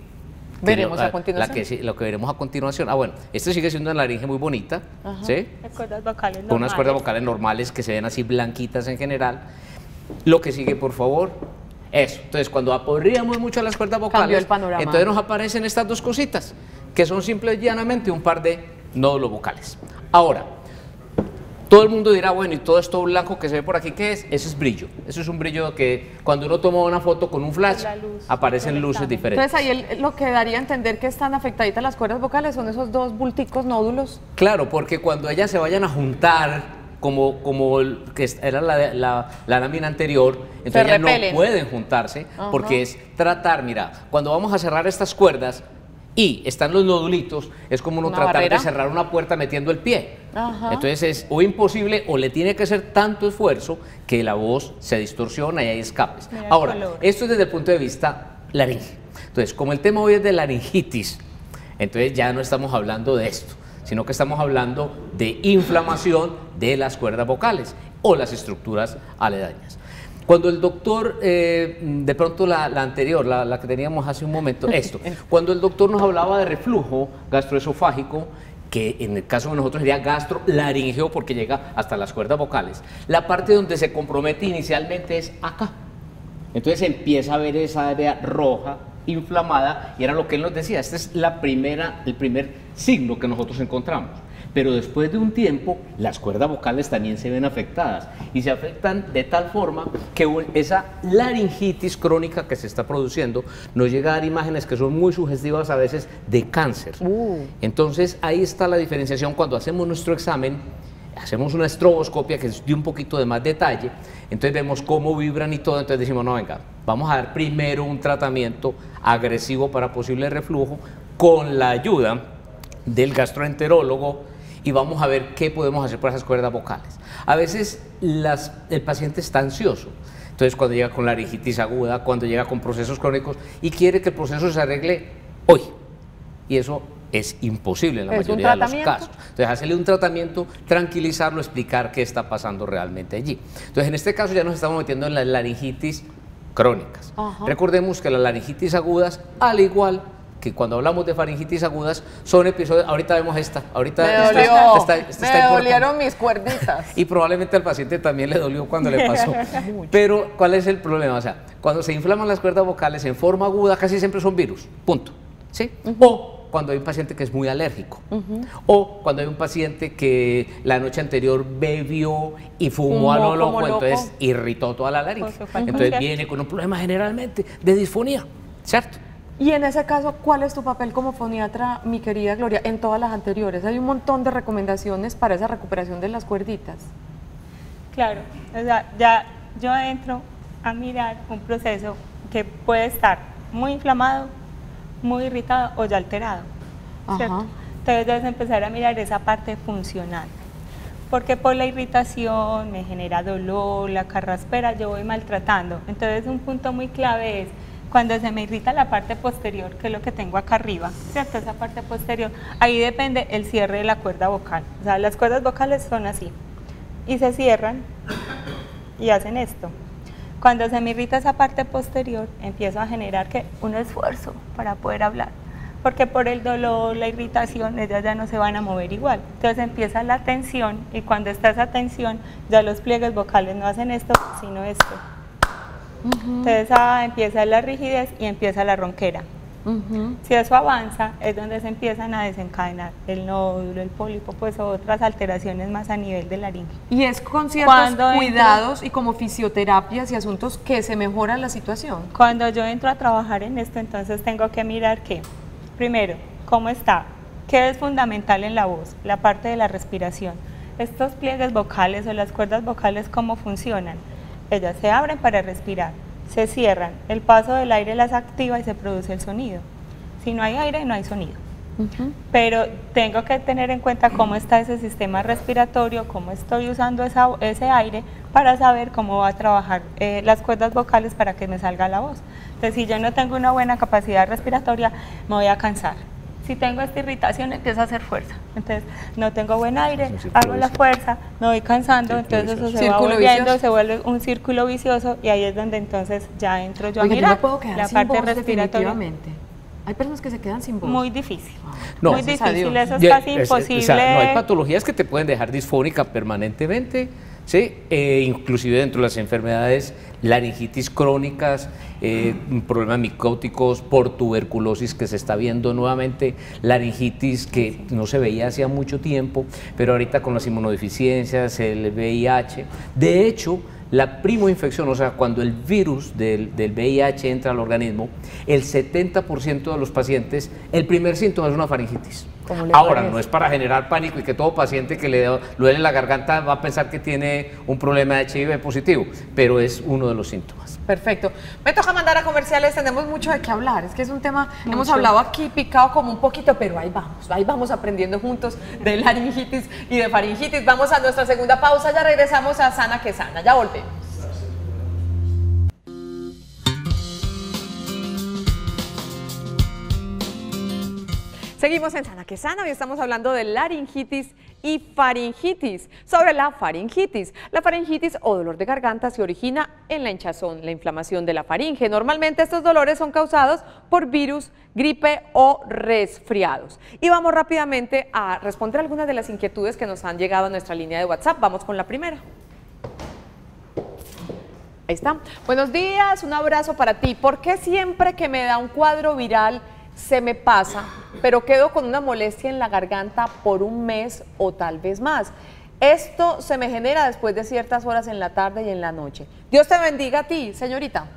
veremos a continuación. lo que veremos a continuación. Bueno, esto sigue siendo una laringe muy bonita, ¿sí? Las cuerdas vocales Con normales. unas cuerdas vocales normales que se ven así blanquitas en general. Lo que sigue, por favor, eso. Entonces, cuando aporreamos mucho las cuerdas vocales, Cambió el panorama. entonces nos aparecen estas dos cositas, que son simple y llanamente un par de nódulos vocales. Ahora, todo el mundo dirá, bueno, y todo esto blanco que se ve por aquí, ¿qué es? Eso es brillo. Eso es un brillo que cuando uno toma una foto con un flash, La luz, aparecen luces diferentes. Entonces ahí lo que daría a entender que están afectaditas las cuerdas vocales son esos dos bulticos, nódulos. Claro, porque cuando ellas se vayan a juntar, como que era la lámina anterior, entonces ya no repelen. pueden juntarse, porque es tratar, mira, cuando vamos a cerrar estas cuerdas y están los nodulitos, es como uno Una tratar barrera. de cerrar una puerta metiendo el pie. Ajá. Entonces es o imposible o le tiene que hacer tanto esfuerzo que la voz se distorsiona y hay escapes. Mira el Ahora, color. esto es desde el punto de vista laringe. Entonces, como el tema hoy es de laringitis, entonces ya no estamos hablando de esto, sino que estamos hablando de inflamación de las cuerdas vocales o las estructuras aledañas. Cuando el doctor, de pronto la anterior, la que teníamos hace un momento, cuando el doctor nos hablaba de reflujo gastroesofágico, que en el caso de nosotros sería gastrolaringeo porque llega hasta las cuerdas vocales, la parte donde se compromete inicialmente es acá. Entonces empieza a ver esa área roja, inflamada, y era lo que él nos decía, este es el primer signo que nosotros encontramos. Pero después de un tiempo, las cuerdas vocales también se ven afectadas, y se afectan de tal forma que esa laringitis crónica que se está produciendo nos llega a dar imágenes que son muy sugestivas a veces de cáncer. Entonces ahí está la diferenciación cuando hacemos nuestro examen. Hacemos una estroboscopia que es de un poquito de más detalle, entonces vemos cómo vibran y todo, entonces decimos, no, venga, vamos a dar primero un tratamiento agresivo para posible reflujo con la ayuda del gastroenterólogo y vamos a ver qué podemos hacer para esas cuerdas vocales. A veces el paciente está ansioso, entonces cuando llega con laringitis aguda, cuando llega con procesos crónicos y quiere que el proceso se arregle hoy, y eso es imposible en la ¿Es un mayoría de los tratamiento? casos. Entonces, hacerle un tratamiento, tranquilizarlo, explicar qué está pasando realmente allí. Entonces, en este caso ya nos estamos metiendo en las laringitis crónicas. Ajá. Recordemos que las laringitis agudas, al igual que cuando hablamos de faringitis agudas, son episodios, ahorita vemos esta, ahorita Me esta dolió, está me importante. dolieron mis cuerditas. Y probablemente al paciente también le dolió cuando le pasó. Pero, ¿cuál es el problema? O sea, cuando se inflaman las cuerdas vocales en forma aguda, casi siempre son virus, punto. ¿Sí? O cuando hay un paciente que es muy alérgico. O cuando hay un paciente que la noche anterior bebió y fumó a lo Fumó loco, como loco. entonces irritó toda la laringe. Pues, fue Entonces con- viene con un problema generalmente de disfonía, ¿cierto? Y en ese caso, ¿cuál es tu papel como foniatra, mi querida Gloria? En todas las anteriores, hay un montón de recomendaciones para esa recuperación de las cuerditas. Claro, o sea, ya yo entro a mirar un proceso que puede estar muy inflamado, muy irritado o ya alterado, ¿cierto? Ajá. Entonces debes empezar a mirar esa parte funcional, porque por la irritación me genera dolor, la carraspera, yo voy maltratando. Entonces un punto muy clave es cuando se me irrita la parte posterior, que es lo que tengo acá arriba, ¿cierto? Esa parte posterior, ahí depende el cierre de la cuerda vocal. O sea, las cuerdas vocales son así y se cierran y hacen esto. Cuando se me irrita esa parte posterior, empiezo a generar un esfuerzo para poder hablar, porque por el dolor, la irritación, ellas ya no se van a mover igual. Entonces empieza la tensión y cuando está esa tensión, ya los pliegues vocales no hacen esto, sino esto. Entonces empieza la rigidez y empieza la ronquera. Si eso avanza, es donde se empiezan a desencadenar el nódulo, el pólipo, pues otras alteraciones más a nivel de laringe. Y es con ciertos Cuando entro- cuidados y como fisioterapias y asuntos que se mejora la situación. Cuando yo entro a trabajar en esto, entonces tengo que mirar que, primero, cómo está, qué es fundamental en la voz, la parte de la respiración. Estos pliegues vocales o las cuerdas vocales, ¿cómo funcionan? Ellas se abren para respirar, se cierran, el paso del aire las activa y se produce el sonido. Si no hay aire, no hay sonido. Pero tengo que tener en cuenta cómo está ese sistema respiratorio, cómo estoy usando ese aire para saber cómo va a trabajar las cuerdas vocales para que me salga la voz. Entonces, si yo no tengo una buena capacidad respiratoria, me voy a cansar. Si tengo esta irritación, empiezo a hacer fuerza. Entonces, no tengo buen aire, hago la fuerza, me voy cansando, entonces eso se va Círculo volviendo, vicioso. se vuelve un círculo vicioso y ahí es donde entonces ya entro yo a Oiga, yo mirar me puedo quedar la sin parte voz respiratoria. definitivamente. Hay personas que se quedan sin voz. Muy difícil. No. Muy Gracias a difícil, Dios. eso es Ya, casi o imposible. sea, no hay patologías que te pueden dejar disfónica permanentemente, ¿sí? Inclusive dentro de las enfermedades, laringitis crónicas, problemas micóticos por tuberculosis que se está viendo nuevamente, laringitis que no se veía hacía mucho tiempo, pero ahorita con las inmunodeficiencias, el VIH. De hecho, la primoinfección, o sea, cuando el virus del VIH entra al organismo, el 70% de los pacientes, el primer síntoma es una faringitis. ¿Cómo le Ahora, parece? no es para generar pánico y que todo paciente que le duele la garganta va a pensar que tiene un problema de HIV positivo, pero es uno de los síntomas. Perfecto. Me toca mandar a comerciales, tenemos mucho de qué hablar. Es que es un tema, hemos hablado aquí picado como un poquito, pero ahí vamos aprendiendo juntos de laringitis y de faringitis. Vamos a nuestra segunda pausa, ya regresamos a Sana que Sana, ya volvemos. Seguimos en Sana que Sana, hoy estamos hablando de laringitis y faringitis. Sobre la faringitis. La faringitis o dolor de garganta se origina en la hinchazón, la inflamación de la faringe. Normalmente estos dolores son causados por virus, gripe o resfriados. Y vamos rápidamente a responder algunas de las inquietudes que nos han llegado a nuestra línea de WhatsApp. Vamos con la primera. Ahí está. Buenos días, un abrazo para ti. ¿Por qué siempre que me da un cuadro viral se me pasa, pero quedo con una molestia en la garganta por un mes o tal vez más? Esto se me genera después de ciertas horas en la tarde y en la noche. Dios te bendiga a ti, señorita.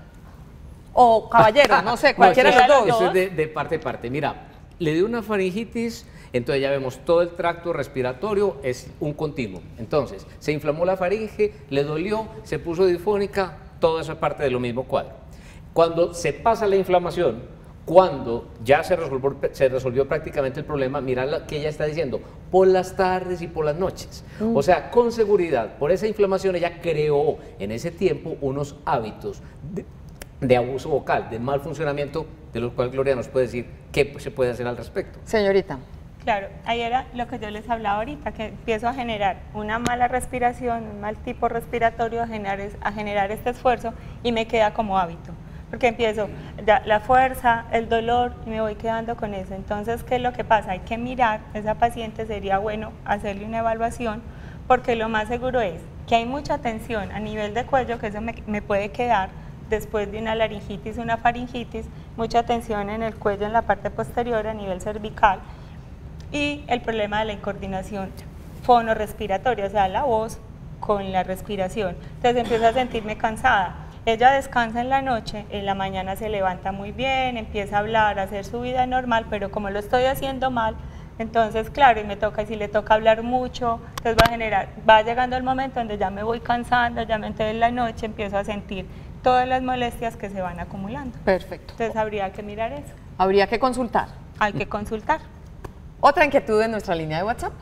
O caballero, no sé, cualquiera de eso los dos. Eso es de parte a parte. Mira, le dio una faringitis, entonces ya vemos todo el tracto respiratorio, es un continuo. Entonces, se inflamó la faringe, le dolió, se puso disfónica, toda esa parte de lo mismo cuadro. Cuando se pasa la inflamación, cuando ya se resolvió prácticamente el problema, mira lo que ella está diciendo, por las tardes y por las noches. O sea, con seguridad, por esa inflamación ella creó en ese tiempo unos hábitos de abuso vocal, de mal funcionamiento de los cuales Gloria nos puede decir qué se puede hacer al respecto. Señorita. Claro, ahí era lo que yo les hablaba ahorita, que empiezo a generar una mala respiración, un mal tipo respiratorio, a generar este esfuerzo y me queda como hábito. Porque empiezo ya la fuerza, el dolor y me voy quedando con eso. Entonces, ¿qué es lo que pasa? Hay que mirar, esa paciente sería bueno hacerle una evaluación, porque lo más seguro es que hay mucha tensión a nivel de cuello, que eso me puede quedar después de una laringitis, una faringitis, mucha tensión en el cuello, en la parte posterior, a nivel cervical, y el problema de la incoordinación fonorrespiratoria, o sea, la voz con la respiración. Entonces empiezo a sentirme cansada. Ella descansa en la noche, en la mañana se levanta muy bien, empieza a hablar, a hacer su vida normal, pero como lo estoy haciendo mal, entonces claro, y si le toca hablar mucho, entonces va llegando el momento donde ya me voy cansando, entonces en la noche empiezo a sentir todas las molestias que se van acumulando. Perfecto. Entonces habría que mirar eso. Habría que consultar. Hay que consultar. Otra inquietud en nuestra línea de WhatsApp.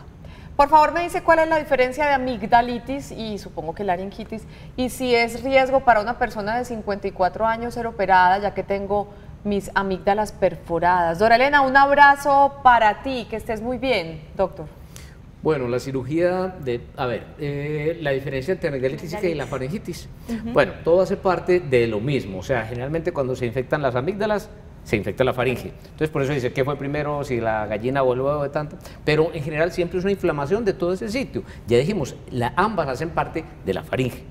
Por favor, me dice cuál es la diferencia de amigdalitis y supongo que laringitis, y si es riesgo para una persona de 54 años ser operada, ya que tengo mis amígdalas perforadas. Dora Elena, un abrazo para ti, que estés muy bien, doctor. Bueno, la cirugía la diferencia entre amigdalitis y la faringitis. Bueno, todo hace parte de lo mismo, o sea, generalmente cuando se infectan las amígdalas, se infecta la faringe. Entonces, por eso dice, ¿qué fue primero? Si la gallina o el huevo de tanto. Pero en general siempre es una inflamación de todo ese sitio. Ya dijimos, ambas hacen parte de la faringe.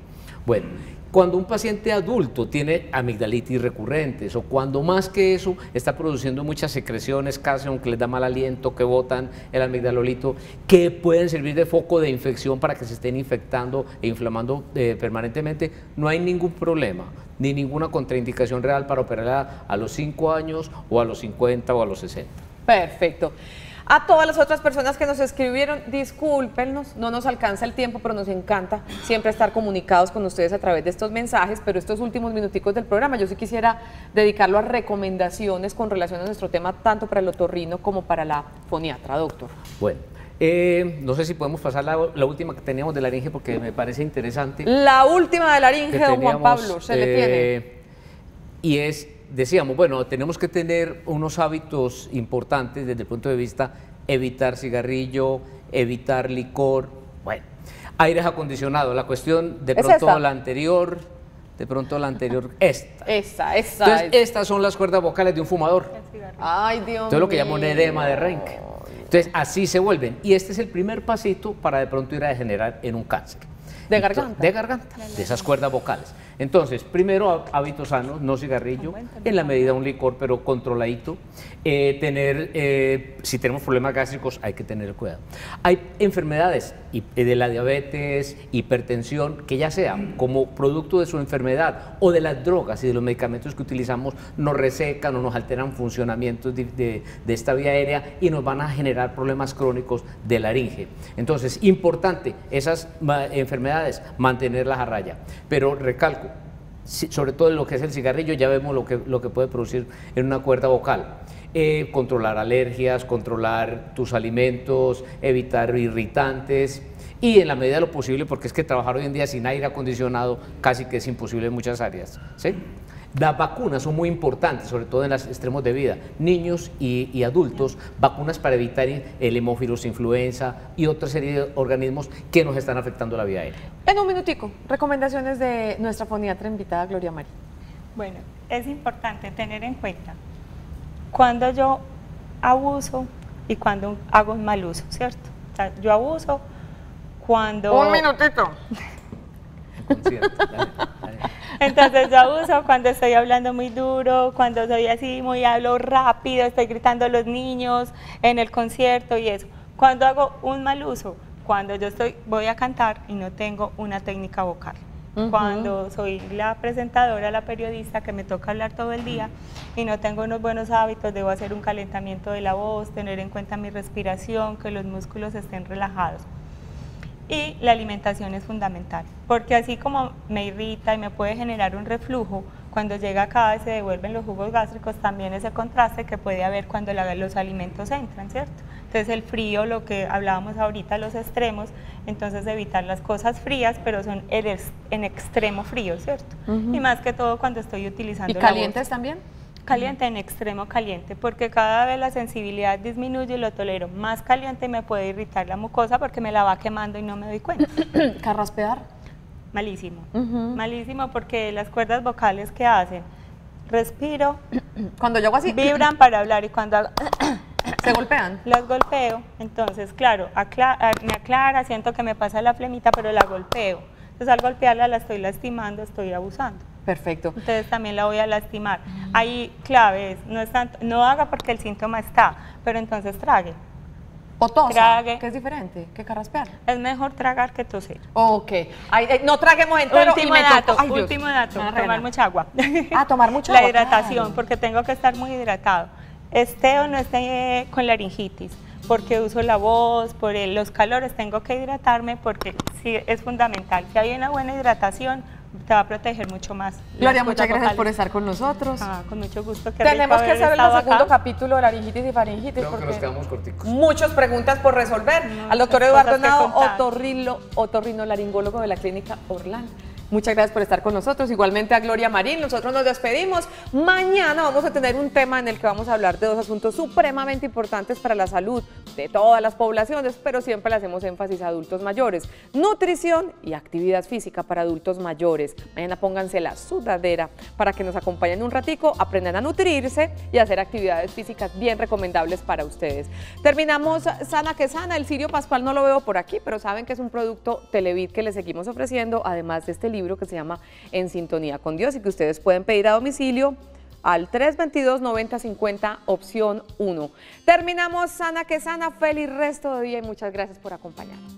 Bueno, cuando un paciente adulto tiene amigdalitis recurrentes o cuando más que eso está produciendo muchas secreciones, calcio, que les da mal aliento, que botan el amigdalolito, que pueden servir de foco de infección para que se estén infectando e inflamando permanentemente, no hay ningún problema ni ninguna contraindicación real para operarla a los 5 años o a los 50 o a los 60. Perfecto. A todas las otras personas que nos escribieron, discúlpenos, no nos alcanza el tiempo, pero nos encanta siempre estar comunicados con ustedes a través de estos mensajes, pero estos últimos minuticos del programa yo sí quisiera dedicarlo a recomendaciones con relación a nuestro tema, tanto para el otorrino como para la foniatra, doctor. Bueno, no sé si podemos pasar la última que teníamos de laringe porque me parece interesante. La última de laringe, don Juan Pablo, se le tiene. Y decíamos, bueno, tenemos que tener unos hábitos importantes desde el punto de vista evitar cigarrillo, evitar licor, bueno, aires acondicionados, la cuestión de pronto la anterior, esta. Entonces, estas son las cuerdas vocales de un fumador. Ay, Dios mío. Entonces lo que llamo un edema de Renke. Entonces así se vuelven y este es el primer pasito para de pronto ir a degenerar en un cáncer. ¿De garganta? De garganta, de esas cuerdas vocales. Entonces, primero hábitos sanos, no cigarrillo, en la medida un licor, pero controladito. Si tenemos problemas gástricos, hay que tener cuidado. Hay enfermedades de la diabetes, hipertensión, que ya sea como producto de su enfermedad o de las drogas y de los medicamentos que utilizamos, nos resecan o nos alteran funcionamientos de esta vía aérea y nos van a generar problemas crónicos de laringe. Entonces, importante, esas enfermedades, mantenerlas a raya. Pero recalco, sobre todo en lo que es el cigarrillo, ya vemos lo que puede producir en una cuerda vocal. Controlar alergias, controlar tus alimentos, evitar irritantes y en la medida de lo posible, porque es que trabajar hoy en día sin aire acondicionado casi que es imposible en muchas áreas, ¿sí? Las vacunas son muy importantes, sobre todo en los extremos de vida, niños y adultos, vacunas para evitar el hemófilos influenza y otra serie de organismos que nos están afectando la vía aérea. En un minutico, recomendaciones de nuestra foniatra invitada Gloria María. Bueno, es importante tener en cuenta cuando yo abuso y cuando hago un mal uso, ¿cierto? O sea, yo abuso cuando... Un minutito. Entonces yo abuso cuando estoy hablando muy duro, cuando soy así, hablo rápido, estoy gritando a los niños en el concierto y eso. Cuando hago un mal uso, cuando voy a cantar y no tengo una técnica vocal. Cuando soy la presentadora, la periodista que me toca hablar todo el día y no tengo unos buenos hábitos, debo hacer un calentamiento de la voz, tener en cuenta mi respiración, que los músculos estén relajados. Y la alimentación es fundamental, porque así como me irrita y me puede generar un reflujo, cuando llega acá y se devuelven los jugos gástricos, también ese contraste que puede haber cuando los alimentos entran, ¿cierto? Entonces el frío, lo que hablábamos ahorita, los extremos, entonces evitar las cosas frías, pero son en extremo frío, ¿cierto? Y más que todo cuando estoy utilizando ¿Y calientes también? caliente en extremo caliente, porque cada vez la sensibilidad disminuye y lo tolero más caliente y me puede irritar la mucosa porque me la va quemando y no me doy cuenta. ¿Carraspear? Malísimo, malísimo, porque las cuerdas vocales que hacen, respiro, Cuando yo hago así, vibran para hablar, y cuando hago se golpean. las golpeo, entonces claro, me aclara, siento que me pasa la flemita, pero la golpeo. Entonces al golpearla la estoy lastimando, estoy abusando. Perfecto. Entonces también la voy a lastimar. Ahí claves, no es tanto, no haga porque el síntoma está, pero entonces trague. O tosa, Trague. que es diferente que carraspear. Es mejor tragar que toser. Ok. No traguemos entero y Último me dato, toco. Ay, Dios. último dato, Una tomar rena. mucha agua. Tomar mucha La agua, hidratación, claro. porque tengo que estar muy hidratado. Esté o no esté con laringitis, porque uso la voz, por los calores, tengo que hidratarme porque sí es fundamental. Si hay una buena hidratación, te va a proteger mucho más. Gloria, las muchas cuerdas gracias por vocales. estar con nosotros. Con mucho gusto. Qué Tenemos rico que haber hacer el estado segundo acá. capítulo de laringitis y faringitis Creo que porque nos quedamos corticos. muchas preguntas por resolver. Al doctor muchas Eduardo cosas que Nao, contar. otorrinolaringólogo de la clínica Orlán. Muchas gracias por estar con nosotros. Igualmente a Gloria Marín. Nosotros nos despedimos. Mañana vamos a tener un tema en el que vamos a hablar de dos asuntos supremamente importantes para la salud de todas las poblaciones, pero siempre le hacemos énfasis a adultos mayores. Nutrición y actividad física para adultos mayores. Mañana pónganse la sudadera para que nos acompañen un ratico, aprendan a nutrirse y a hacer actividades físicas bien recomendables para ustedes. Terminamos Sana que Sana. El cirio pascual no lo veo por aquí, pero saben que es un producto Televid que les seguimos ofreciendo, además de este libro que se llama En Sintonía con Dios y que ustedes pueden pedir a domicilio al 322-9050, opción 1. Terminamos Sana que Sana. Feliz resto de día y muchas gracias por acompañarnos.